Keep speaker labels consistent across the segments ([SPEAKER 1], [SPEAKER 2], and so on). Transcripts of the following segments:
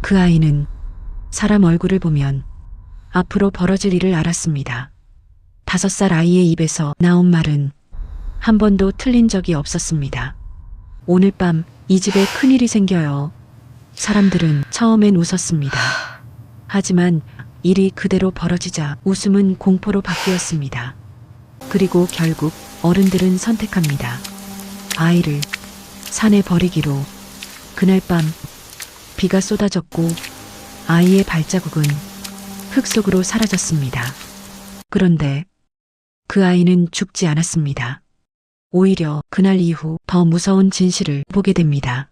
[SPEAKER 1] 그 아이는 사람 얼굴을 보면 앞으로 벌어질 일을 알았습니다. 5살 아이의 입에서 나온 말은 한 번도 틀린 적이 없었습니다. 오늘 밤 이 집에 큰일이 생겨요. 사람들은 처음엔 웃었습니다. 하지만 일이 그대로 벌어지자 웃음은 공포로 바뀌었습니다. 그리고 결국 어른들은 선택합니다. 아이를 산에 버리기로. 그날 밤 비가 쏟아졌고 아이의 발자국은 흙 속으로 사라졌습니다. 그런데 그 아이는 죽지 않았습니다. 오히려 그날 이후 더 무서운 진실을 보게 됩니다.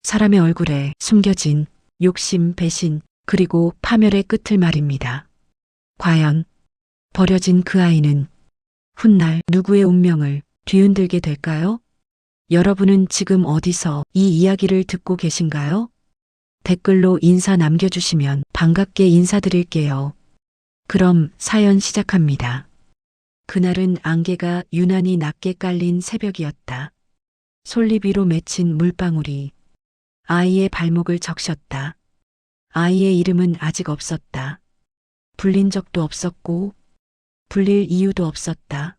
[SPEAKER 1] 사람의 얼굴에 숨겨진 욕심, 배신, 그리고 파멸의 끝을 말입니다. 과연 버려진 그 아이는 훗날 누구의 운명을 뒤흔들게 될까요? 여러분은 지금 어디서 이 이야기를 듣고 계신가요? 댓글로 인사 남겨주시면 반갑게 인사드릴게요. 그럼 사연 시작합니다. 그날은 안개가 유난히 낮게 깔린 새벽이었다. 솔잎 위로 맺힌 물방울이 아이의 발목을 적셨다. 아이의 이름은 아직 없었다. 불린 적도 없었고 불릴 이유도 없었다.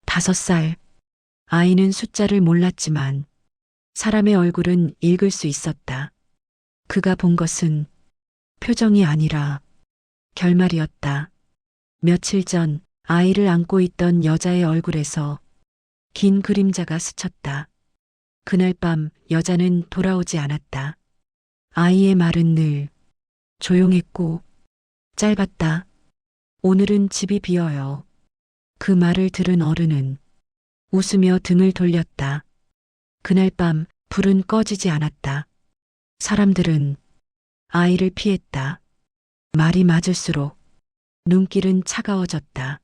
[SPEAKER 1] 5살. 아이는 숫자를 몰랐지만 사람의 얼굴은 읽을 수 있었다. 그가 본 것은 표정이 아니라 결말이었다. 며칠 전 아이를 안고 있던 여자의 얼굴에서 긴 그림자가 스쳤다. 그날 밤 여자는 돌아오지 않았다. 아이의 말은 늘 조용했고 짧았다. 오늘은 집이 비어요. 그 말을 들은 어른은 웃으며 등을 돌렸다. 그날 밤 불은 꺼지지 않았다. 사람들은 아이를 피했다. 말이 맞을수록 눈길은 차가워졌다.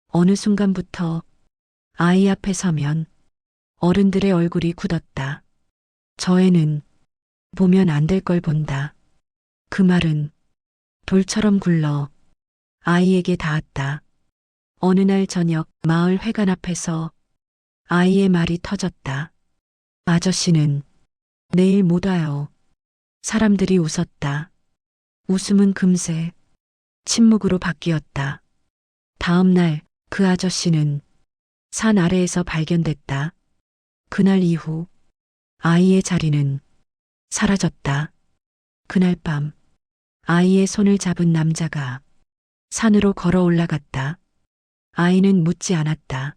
[SPEAKER 1] 어느 순간부터 아이 앞에 서면 어른들의 얼굴이 굳었다. 저 애는 보면 안 될 걸 본다. 그 말은 돌처럼 굴러 아이에게 닿았다. 어느 날 저녁 마을 회관 앞에서 아이의 말이 터졌다. 아저씨는 내일 못 와요. 사람들이 웃었다. 웃음은 금세 침묵으로 바뀌었다. 다음 날 그 아저씨는 산 아래에서 발견됐다. 그날 이후 아이의 자리는 사라졌다. 그날 밤 아이의 손을 잡은 남자가 산으로 걸어 올라갔다. 아이는 묻지 않았다.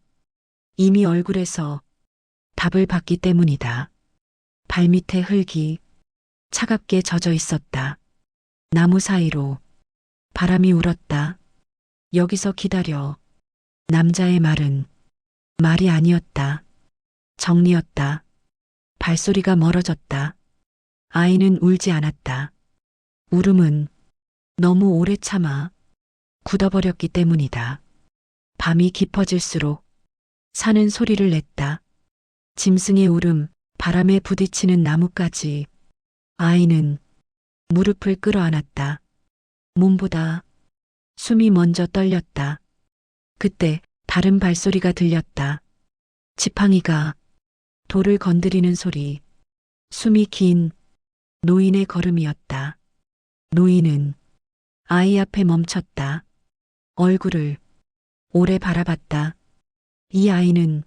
[SPEAKER 1] 이미 얼굴에서 답을 받기 때문이다. 발밑에 흙이 차갑게 젖어 있었다. 나무 사이로 바람이 울었다. 여기서 기다려. 남자의 말은 말이 아니었다. 정리였다. 발소리가 멀어졌다. 아이는 울지 않았다. 울음은 너무 오래 참아 굳어버렸기 때문이다. 밤이 깊어질수록 산은 소리를 냈다. 짐승의 울음, 바람에 부딪히는 나뭇가지. 아이는 무릎을 끌어안았다. 몸보다 숨이 먼저 떨렸다. 그때 다른 발소리가 들렸다. 지팡이가 돌을 건드리는 소리. 숨이 긴 노인의 걸음이었다. 노인은 아이 앞에 멈췄다. 얼굴을 오래 바라봤다. 이 아이는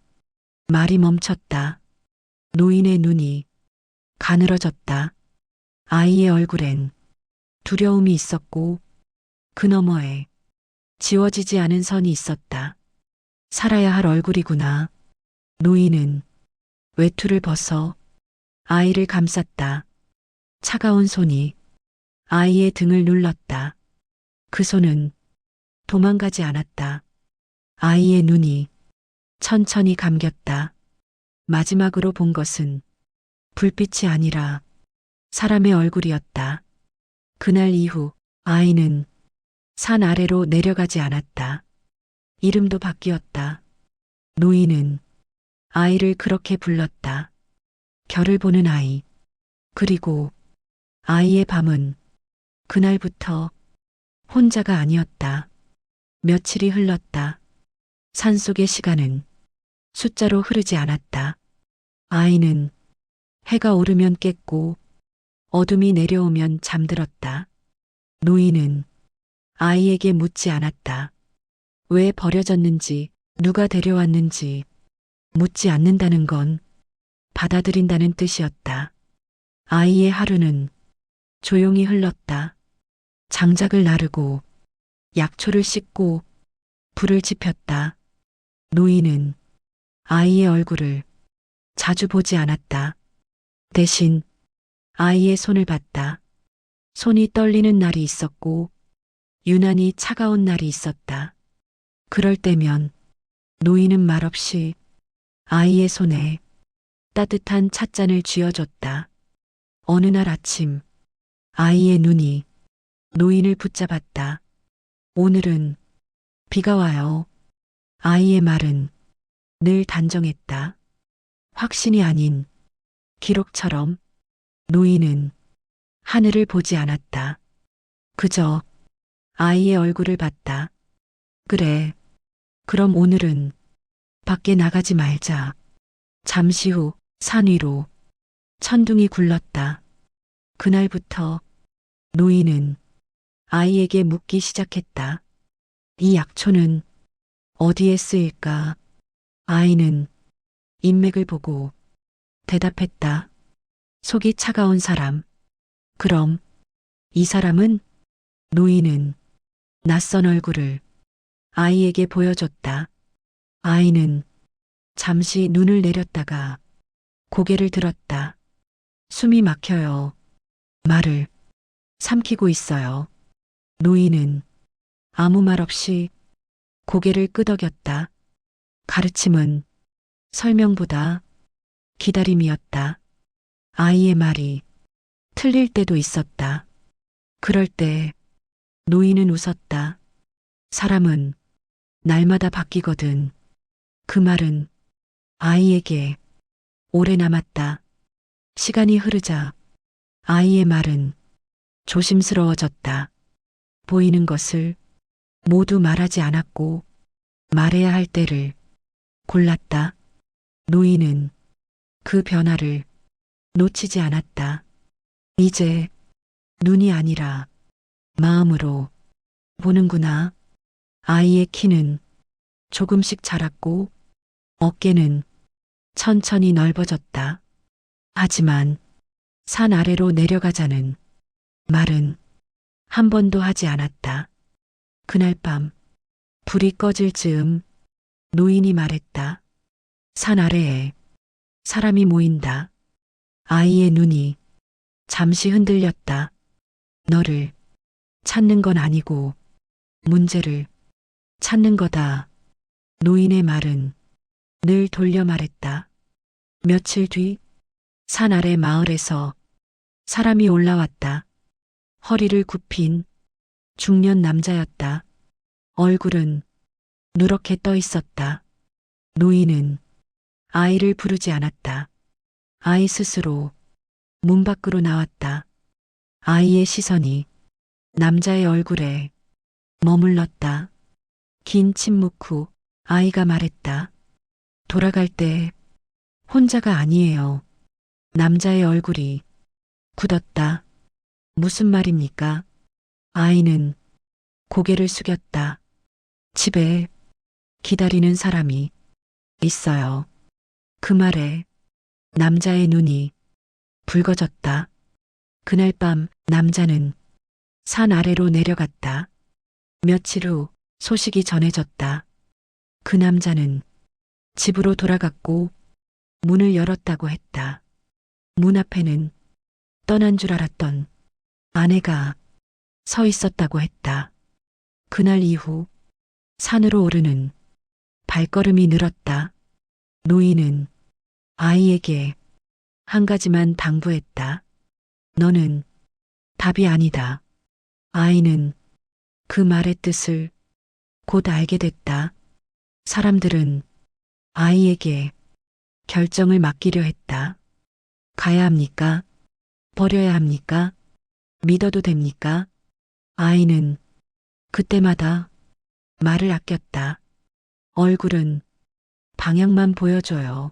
[SPEAKER 1] 말이 멈췄다. 노인의 눈이 가늘어졌다. 아이의 얼굴엔 두려움이 있었고 그 너머에 지워지지 않은 선이 있었다. 살아야 할 얼굴이구나. 노인은 외투를 벗어 아이를 감쌌다. 차가운 손이 아이의 등을 눌렀다. 그 손은 도망가지 않았다. 아이의 눈이 천천히 감겼다. 마지막으로 본 것은 불빛이 아니라 사람의 얼굴이었다. 그날 이후 아이는 산 아래로 내려가지 않았다. 이름도 바뀌었다. 노인은 아이를 그렇게 불렀다. 별을 보는 아이. 그리고 아이의 밤은 그날부터 혼자가 아니었다. 며칠이 흘렀다. 산속의 시간은 숫자로 흐르지 않았다. 아이는 해가 오르면 깼고 어둠이 내려오면 잠들었다. 노인은 아이에게 묻지 않았다. 왜 버려졌는지, 누가 데려왔는지 묻지 않는다는 건 받아들인다는 뜻이었다. 아이의 하루는 조용히 흘렀다. 장작을 나르고 약초를 씻고 불을 지폈다. 노인은 아이의 얼굴을 자주 보지 않았다. 대신 아이의 손을 봤다. 손이 떨리는 날이 있었고 유난히 차가운 날이 있었다. 그럴 때면 노인은 말없이 아이의 손에 따뜻한 찻잔을 쥐어줬다. 어느 날 아침 아이의 눈이 노인을 붙잡았다. 오늘은 비가 와요. 아이의 말은 늘 단정했다. 확신이 아닌 기록처럼. 노인은 하늘을 보지 않았다. 그저 아이의 얼굴을 봤다. 그래. 그럼 오늘은 밖에 나가지 말자. 잠시 후 산 위로 천둥이 굴렀다. 그날부터 노인은 아이에게 묻기 시작했다. 이 약초는 어디에 쓰일까? 아이는 인맥을 보고 대답했다. 속이 차가운 사람. 그럼 이 사람은? 노인은 낯선 얼굴을 아이에게 보여줬다. 아이는 잠시 눈을 내렸다가 고개를 들었다. 숨이 막혀요. 말을 삼키고 있어요. 노인은 아무 말 없이 고개를 끄덕였다. 가르침은 설명보다 기다림이었다. 아이의 말이 틀릴 때도 있었다. 그럴 때 노인은 웃었다. 사람은 날마다 바뀌거든. 그 말은 아이에게 오래 남았다. 시간이 흐르자 아이의 말은 조심스러워졌다. 보이는 것을 모두 말하지 않았고 말해야 할 때를 골랐다. 노인은 그 변화를 놓치지 않았다. 이제 눈이 아니라 마음으로 보는구나. 아이의 키는 조금씩 자랐고 어깨는 천천히 넓어졌다. 하지만 산 아래로 내려가자는 말은 한 번도 하지 않았다. 그날 밤 불이 꺼질 즈음 노인이 말했다. 산 아래에 사람이 모인다. 아이의 눈이 잠시 흔들렸다. 너를 찾는 건 아니고 문제를 찾는 거다. 노인의 말은 늘 돌려 말했다. 며칠 뒤 산 아래 마을에서 사람이 올라왔다. 허리를 굽힌 중년 남자였다. 얼굴은 누렇게 떠 있었다. 노인은 아이를 부르지 않았다. 아이 스스로 문 밖으로 나왔다. 아이의 시선이 남자의 얼굴에 머물렀다. 긴 침묵 후 아이가 말했다. 돌아갈 때 혼자가 아니에요. 남자의 얼굴이 굳었다. 무슨 말입니까? 아이는 고개를 숙였다. 집에 기다리는 사람이 있어요. 그 말에 남자의 눈이 붉어졌다. 그날 밤 남자는 산 아래로 내려갔다. 며칠 후 소식이 전해졌다. 그 남자는 집으로 돌아갔고 문을 열었다고 했다. 문 앞에는 떠난 줄 알았던 아내가 서 있었다고 했다. 그날 이후 산으로 오르는 발걸음이 늘었다. 노인은 아이에게 한 가지만 당부했다. 너는 답이 아니다. 아이는 그 말의 뜻을 곧 알게 됐다. 사람들은 아이에게 결정을 맡기려 했다. 가야 합니까? 버려야 합니까? 믿어도 됩니까? 아이는 그때마다 말을 아꼈다. 얼굴은 방향만 보여줘요.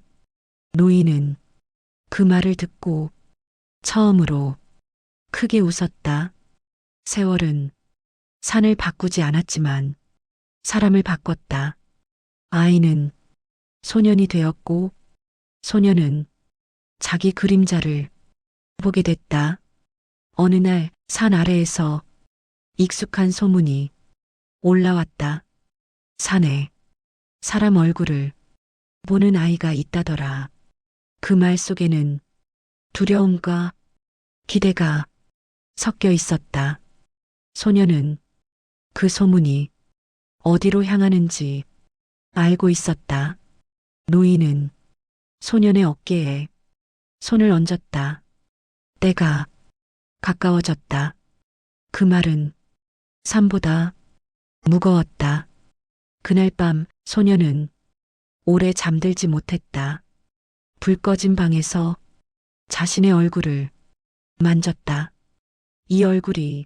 [SPEAKER 1] 노인은 그 말을 듣고 처음으로 크게 웃었다. 세월은 산을 바꾸지 않았지만 사람을 바꿨다. 아이는 소년이 되었고 소년은 자기 그림자를 보게 됐다. 어느 날 산 아래에서 익숙한 소문이 올라왔다. 산에 사람 얼굴을 보는 아이가 있다더라. 그 말 속에는 두려움과 기대가 섞여 있었다. 소녀는 그 소문이 어디로 향하는지 알고 있었다. 노인은 소년의 어깨에 손을 얹었다. 때가 가까워졌다. 그 말은 산보다 무거웠다. 그날 밤 소녀는 오래 잠들지 못했다. 불 꺼진 방에서 자신의 얼굴을 만졌다. 이 얼굴이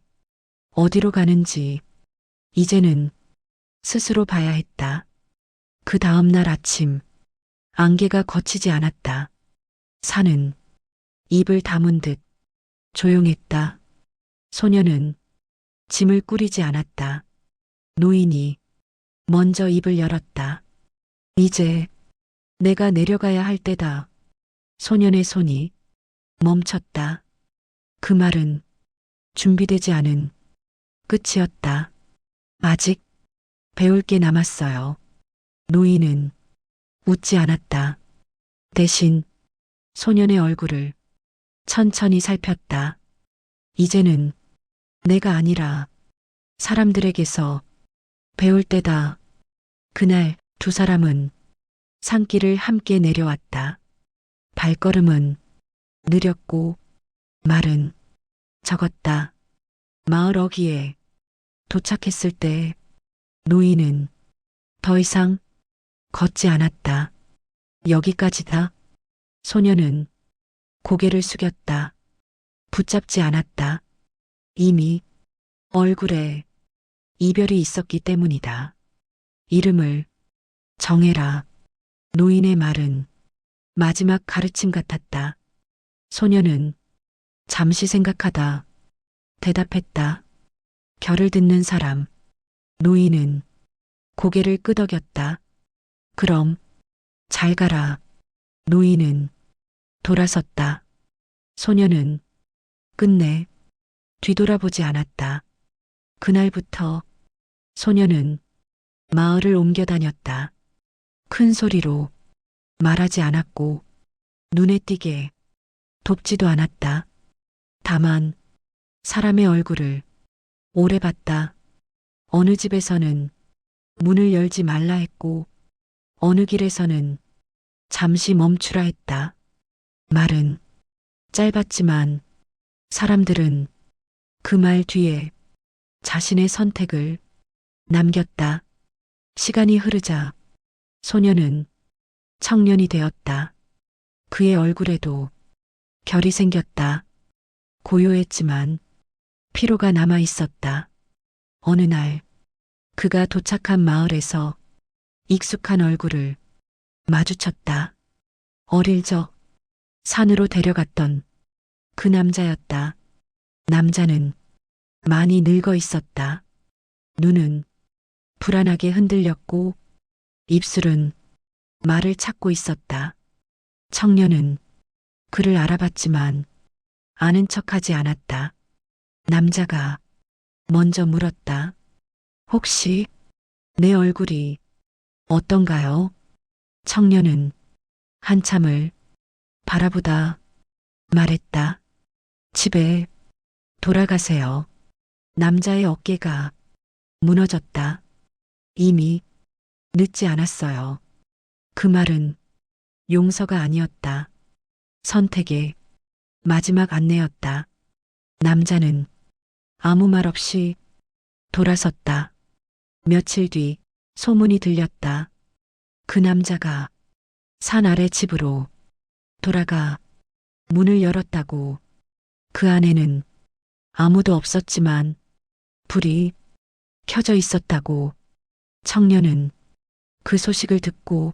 [SPEAKER 1] 어디로 가는지 이제는 스스로 봐야 했다. 그 다음 날 아침 안개가 거치지 않았다. 산은 입을 다문 듯 조용했다. 소녀는 짐을 꾸리지 않았다. 노인이 먼저 입을 열었다. 이제 내가 내려가야 할 때다. 소년의 손이 멈췄다. 그 말은 준비되지 않은 끝이었다. 아직 배울 게 남았어요. 노인은 웃지 않았다. 대신 소년의 얼굴을 천천히 살폈다. 이제는 내가 아니라 사람들에게서 배울 때다. 그날 두 사람은 산길을 함께 내려왔다. 발걸음은 느렸고 말은 적었다. 마을 어귀에 도착했을 때 노인은 더 이상 걷지 않았다. 여기까지다. 소녀는 고개를 숙였다. 붙잡지 않았다. 이미 얼굴에 이별이 있었기 때문이다. 이름을 정해라. 노인의 말은 마지막 가르침 같았다. 소녀는 잠시 생각하다 대답했다. 결을 듣는 사람. 노인은 고개를 끄덕였다. 그럼 잘 가라. 노인은 돌아섰다. 소녀는 끝내 뒤돌아보지 않았다. 그날부터 소녀는 마을을 옮겨 다녔다. 큰 소리로 말하지 않았고 눈에 띄게 돕지도 않았다. 다만 사람의 얼굴을 오래 봤다. 어느 집에서는 문을 열지 말라 했고 어느 길에서는 잠시 멈추라 했다. 말은 짧았지만 사람들은 그 말 뒤에 자신의 선택을 남겼다. 시간이 흐르자 소녀는 청년이 되었다. 그의 얼굴에도 결이 생겼다. 고요했지만 피로가 남아 있었다. 어느 날 그가 도착한 마을에서 익숙한 얼굴을 마주쳤다. 어릴 적 산으로 데려갔던 그 남자였다. 남자는 많이 늙어 있었다. 눈은 불안하게 흔들렸고 입술은 말을 찾고 있었다. 청년은 그를 알아봤지만 아는 척하지 않았다. 남자가 먼저 물었다. 혹시 내 얼굴이 어떤가요? 청년은 한참을 바라보다 말했다. 집에 돌아가세요. 남자의 어깨가 무너졌다. 이미 늦지 않았어요. 그 말은 용서가 아니었다. 선택의 마지막 안내였다. 남자는 아무 말 없이 돌아섰다. 며칠 뒤 소문이 들렸다. 그 남자가 산 아래 집으로 돌아가 문을 열었다고. 그 안에는 아무도 없었지만 불이 켜져 있었다고. 청년은 그 소식을 듣고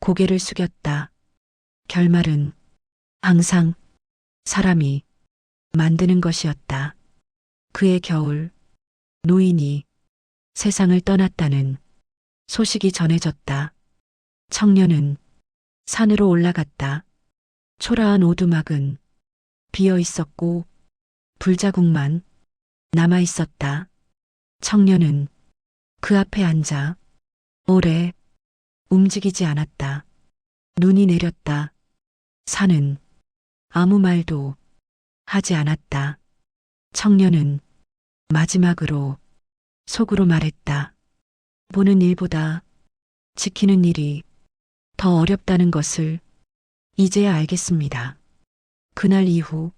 [SPEAKER 1] 고개를 숙였다. 결말은 항상 사람이 만드는 것이었다. 그해 겨울 노인이 세상을 떠났다는 소식이 전해졌다. 청년은 산으로 올라갔다. 초라한 오두막은 비어 있었고 불자국만 남아 있었다. 청년은 그 앞에 앉아 오래 움직이지 않았다. 눈이 내렸다. 산은 아무 말도 하지 않았다. 청년은 마지막으로 속으로 말했다. 보는 일보다 지키는 일이 더 어렵다는 것을 이제야 알겠습니다. 그날 이후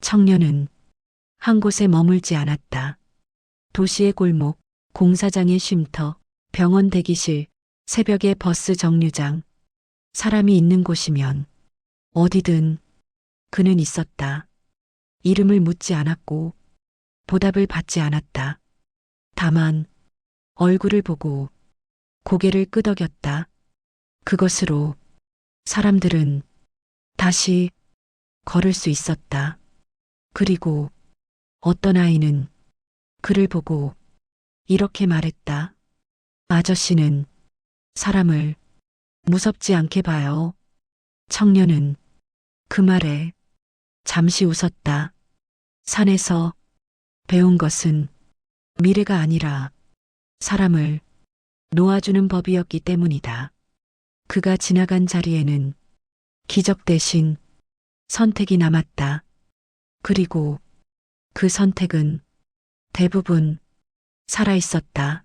[SPEAKER 1] 청년은 한 곳에 머물지 않았다. 도시의 골목, 공사장의 쉼터, 병원 대기실, 새벽의 버스 정류장, 사람이 있는 곳이면 어디든 그는 있었다. 이름을 묻지 않았고 보답을 받지 않았다. 다만 얼굴을 보고 고개를 끄덕였다. 그것으로 사람들은 다시 걸을 수 있었다. 그리고 어떤 아이는 그를 보고 이렇게 말했다. 아저씨는 사람을 무섭지 않게 봐요. 청년은 그 말에 잠시 웃었다. 산에서 배운 것은 미래가 아니라 사람을 놓아주는 법이었기 때문이다. 그가 지나간 자리에는 기적 대신 선택이 남았다. 그리고 그 선택은 대부분 살아 있었다.